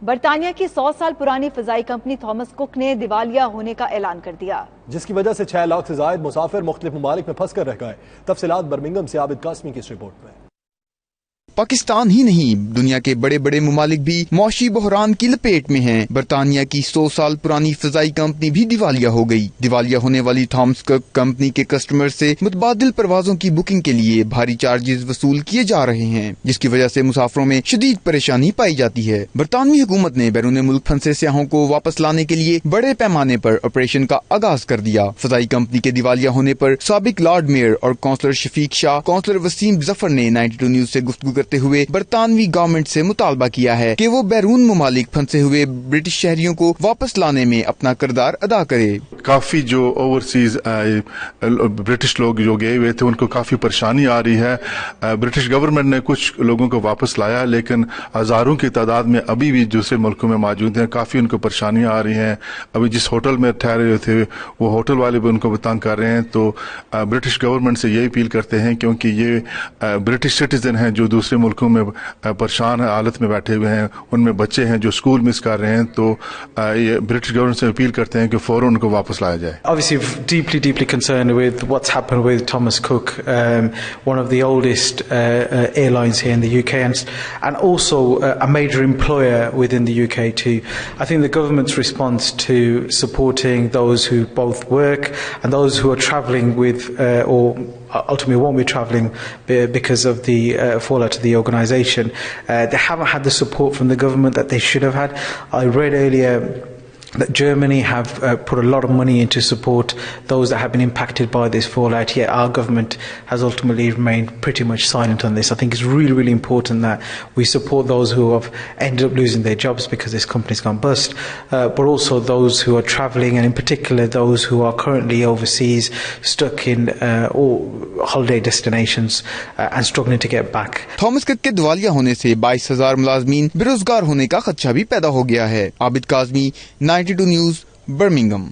برطانیہ کی 100 سال پرانی فضائی کمپنی تھامس کک نے دیوالیہ ہونے کا اعلان کر دیا، جس کی وجہ سے 6 لاکھ سے زائد مسافر مختلف ممالک میں پھنس کر رہ گئے۔ تفصیلات برمنگھم سے عابد قاسمی کی اس رپورٹ میں۔ پاکستان ہی نہیں، دنیا کے بڑے بڑے ممالک بھی معاشی بحران کی لپیٹ میں ہیں۔ برطانیہ کی 100 سال پرانی فضائی کمپنی بھی دیوالیہ ہو گئی۔ دیوالیہ ہونے والی تھامس کک کمپنی کے کسٹمر سے متبادل پروازوں کی بکنگ کے لیے بھاری چارجز وصول کیے جا رہے ہیں، جس کی وجہ سے مسافروں میں شدید پریشانی پائی جاتی ہے۔ برطانوی حکومت نے بیرون ملک پھنسے سیاحوں کو واپس لانے کے لیے بڑے پیمانے پر آپریشن کا آغاز کر دیا۔ فضائی کمپنی کے دیوالیہ ہونے پر سابق لارڈ میئر اور کونسلر شفیق شاہ، کونسلر وسیم ظفر نے 92 نیوز سے گفتگو کرتے ہوئے برطانوی گورنمنٹ سے مطالبہ کیا ہے کہ وہ بیرون ممالک پھنسے ہوئے برٹش شہریوں کو واپس لانے میں اپنا کردار ادا کرے۔ کافی جو اوورسیز برٹش لوگ جو گئے ہوئے تھے ان کو کافی پریشانی آ رہی ہے۔ برٹش گورنمنٹ نے کچھ لوگوں کو واپس لایا، لیکن ہزاروں کی تعداد میں ابھی بھی دوسرے ملکوں میں موجود ہیں۔ کافی ان کو پریشانیاں آ رہی ہیں۔ ابھی جس ہوٹل میں ٹھہرے ہوئے تھے وہ ہوٹل والے بھی ان کو تنگ کر رہے ہیں۔ تو برٹش گورنمنٹ سے یہ اپیل کرتے ہیں، کیونکہ یہ برٹش سٹیزن ہیں جو دوسرے ملکوں میں پریشان حالت میں بیٹھے ہوئے ہیں، ان میں بچے ہیں جو اسکول مس کر رہے ہیں، تو یہ برٹش گورنمنٹ سے اپیل کرتے ہیں کہ فوراً ان کو واپس لایا جائے۔ Obviously deeply concerned with what's happened with Thomas Cook, one of the oldest airlines here in the UK, and also a major employer within the UK too. I think the government's response to supporting those who both work and those who are travelling with or ultimately won't be travelling because of the fallout of the organisation, they haven't had the support from the government that they should have had. I read earlier that Germany have put a lot of money into support those that have been impacted by this fallout, yet our government has ultimately remained pretty much silent on this. I think it's really important that we support those who have ended up losing their jobs because this company's gone bust, but also those who are travelling, and in particular those who are currently overseas, stuck in holiday destinations and struggling to get back. Thomas Cook کے دیوالیہ ہونے سے 22,000 ملازمین بے روزگار ہونے کا خدشہ بھی پیدا ہو گیا ہے۔ عابد قاسمی، 92 نیوز، برمنگھم۔